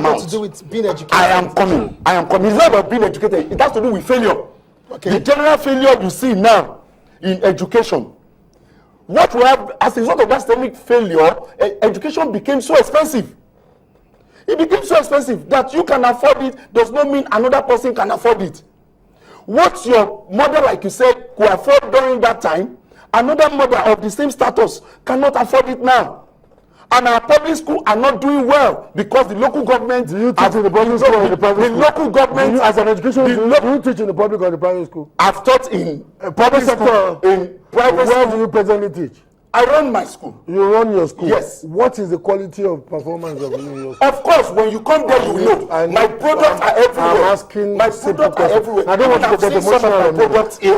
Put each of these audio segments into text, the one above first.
amount. To do with being educated? I am coming. It's not about being educated. It has to do with failure. Okay. The general failure you see now in education. What we have as a result of that systemic failure, education became so expensive. It became so expensive that you can afford it does not mean another person can afford it. What your mother, like you said, could afford during that time, another mother of the same status cannot afford it now. And our public schools are not doing well because the local government. Do you teach in the public school or the private school? The local government, as an education, do you teach in the public or the private school? I've taught in public sector. In private Where school. do you presently teach? I run my school. You run your school? Yes. What is the quality of performance of your school? Of course, when you come there, you know. My products are everywhere. I'm asking. My products are everywhere. I don't want to get emotional on me. I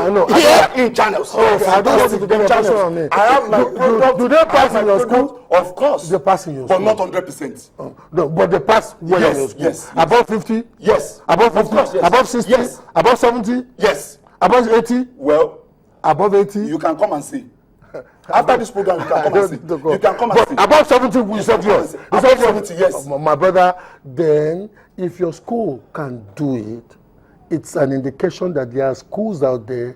know. Here in channels. Okay, I don't want to get emotional on me. I have my products. Do they pass in your school? Of course. They pass in your school. But not 100%. No, but they pass well in your school. Yes. Above 50? Yes. Above 50? Course, yes. Above 60? Yes. Above 70? Yes. Above 80? Well, above 80? You can come and see. After this program, you can come and see. You can come and see. Above 70, we said yes. Above 70, yes. My brother, then if your school can do it, it's an indication that there are schools out there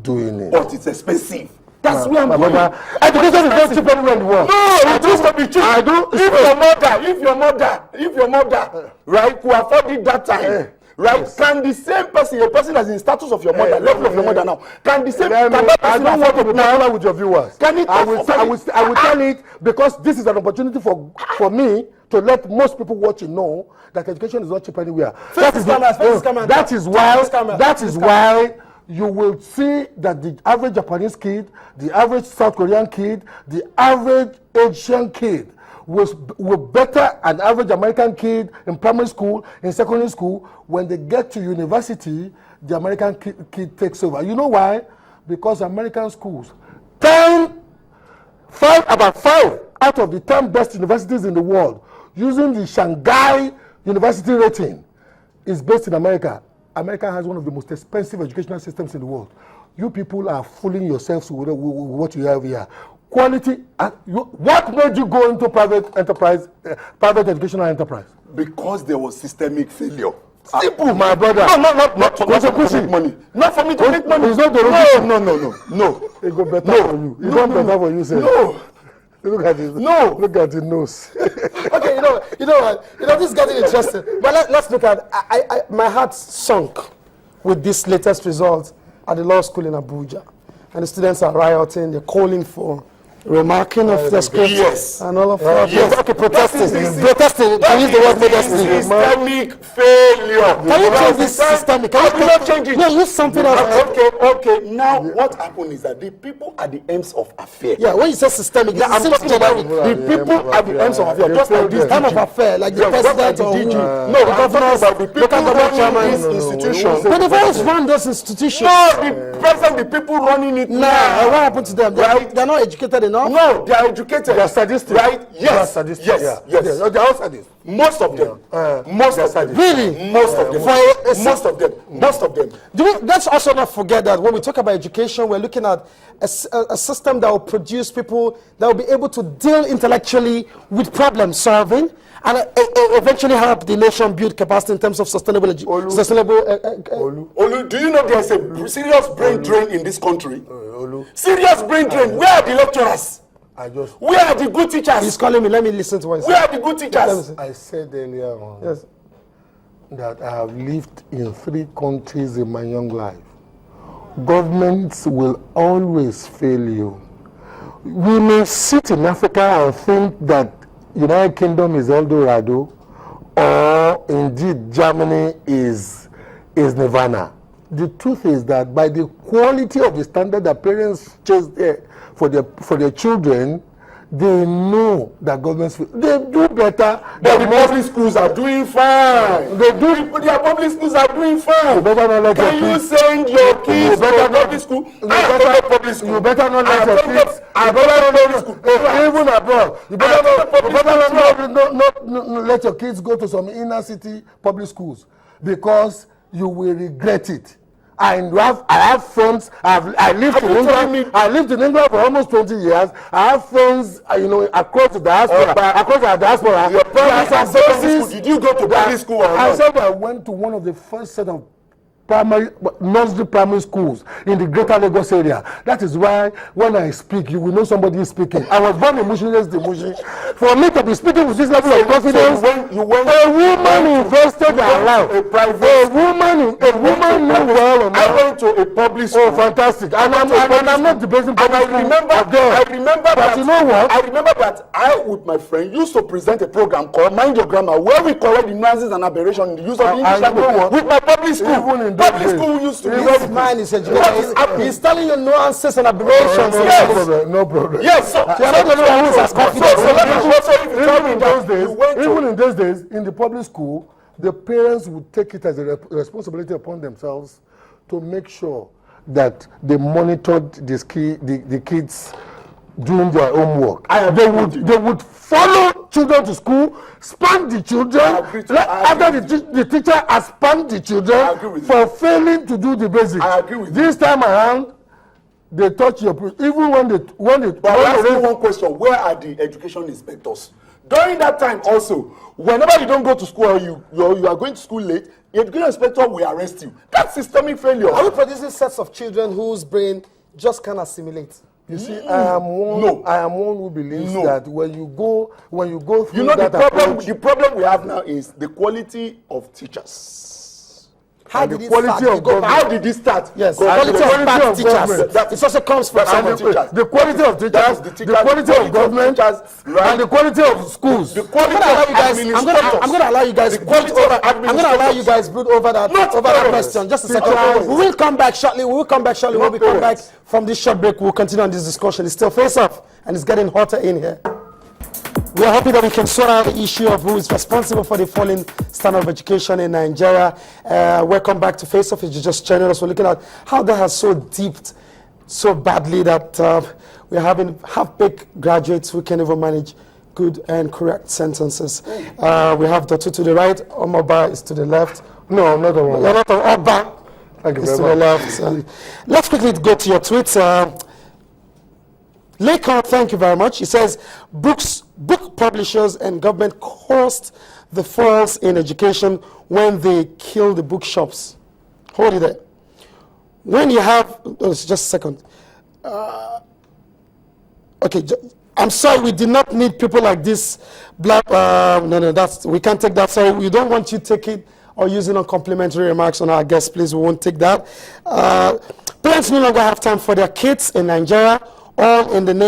doing it. But it's expensive. That's where I'm going. Education is not cheap anywhere in the world. No, it used to be cheap. I do. If your mother, right, who afford it that time, right? Yes. Can the same person, a person that's in status of your mother, level of your mother now, can the same? Can that person I don't want to be parallel with your viewers. Can it? I will tell it because this is an opportunity for me to let most people watching know that education is not cheap anywhere. That is why you will see that the average Japanese kid, the average South Korean kid, the average Asian kid will better an average American kid in primary school, in secondary school. When they get to university, the American kid takes over. You know why? Because American schools, about 5 out of the 10 best universities in the world, using the Shanghai University rating, is based in America. America has one of the most expensive educational systems in the world. You people are fooling yourselves with what you have here. Quality. What made you go into private educational enterprise? Because there was systemic failure. Simple, my brother. Not for me to make money. Not for me to make money. It's not the No. It go better for you. It's not better for you, sir. No. Look at his nose. Okay, you know what? This is getting interesting. But let's look at. My heart sunk with this latest result at the law school in Abuja, and the students are rioting. They're calling for remarking of the script and all of that. Yes. Okay, protesting. Can use the word protesting. Systemic failure. Can you change this systemic? Can you not change it? No, use something else. Okay. Now, what happened is that the people are the ends of affair. Yeah, when you say systemic, I'm talking about the people are the ends of affair. Just like this kind of affair, like the president or no, I'm talking about the people running this institution. But they've always run those institutions. No, the president, the people running it now. What happened to them? They're not educated enough. No, they are educated. They are statistics. Right? Yes. Yes. They are all statistics. Most of them. Most of them. Really? Most of them. Most of them. Let's also not forget that when we talk about education, we're looking at a system that will produce people that will be able to deal intellectually with problem solving and eventually help the nation build capacity in terms of sustainable. Olu, do you know there's a serious brain drain in this country? Serious brain drain. Where are the lecturers? Where are the good teachers? He's calling me. Let me listen to what he said. Where are the good teachers? I said earlier on that I have lived in 3 countries in my young life. Governments will always fail you. We may sit in Africa and think that United Kingdom is El Dorado, or indeed Germany is Nirvana. The truth is that by the quality of the standard that parents chase there for their children, they know that governments they do better. But the public schools are doing fine. Their public schools are doing fine. Can you send your kids to public school? You better not let your kids. Even abroad, you better not let your kids go to some inner city public schools because you will regret it. I have friends. I lived in England. I lived in England for almost 20 years. I have friends, across the diaspora. Your parents are school. Did you go to public school or not? I said I went to one of the first set of nursery primary schools in the greater Lagos area. That is why when I speak, you will know somebody is speaking. I was born in Mushin. For me to be speaking with this level of confidence, you went a woman invested her life. A woman knew well. I went to a public school. Oh, fantastic! And I'm not debating public school. I remember that I, with my friend, used to present a program called Mind Your Grammar, where we correct the nuances and aberrations in the use of the English language with my public school. Public school used to be This man is educated. He's telling you nuances and aberrations. No problem. Yes, so you're not the one who has confidence. Even in those days, in the public school, the parents would take it as a responsibility upon themselves to make sure that they monitored the kids doing their homework. They would follow children to school, spank the children after the teacher has spanked the children for failing to do the basics. I agree with you. This time around, they touch your even when they But I ask you one question: where are the education inspectors? During that time, also, whenever you don't go to school or you are going to school late, the education inspector will arrest you. That's systemic failure. Are we producing sets of children whose brain just can't assimilate? You see, I am one who believes that when you go through that approach, the problem we have now is the quality of teachers. How did it start? Yes, the quality of bad teachers. It also comes from the quality of teachers, the quality of government, and the quality of schools. The quality of administrators. I'm going to allow you guys. I'm going to allow you guys brood over that question. Just a second. We will come back shortly. When we come back from this short break, we'll continue on this discussion. It's still face off, and it's getting hotter in here. We are happy that we can sort out the issue of who is responsible for the falling standard of education in Nigeria. Welcome back to Face Off. If you just joined us, we're looking at how that has so deeped so badly that we're having half-baked graduates who can't even manage good and correct sentences. We have Dotun to the right, Omoba is to the left. No, I'm not Omoba. You're not Omoba. Thank you is very to much. the left. Let's quickly go to your tweets. Lakon, thank you very much. He says, book publishers and government caused the falls in education when they killed the bookshops. Hold it there. When you have, just a second. Okay, I'm sorry, we did not need people like this. We can't take that. Sorry, we don't want you taking or using uncomplimentary remarks on our guests. Please, we won't take that. Parents no longer have time for their kids in Nigeria, all in the name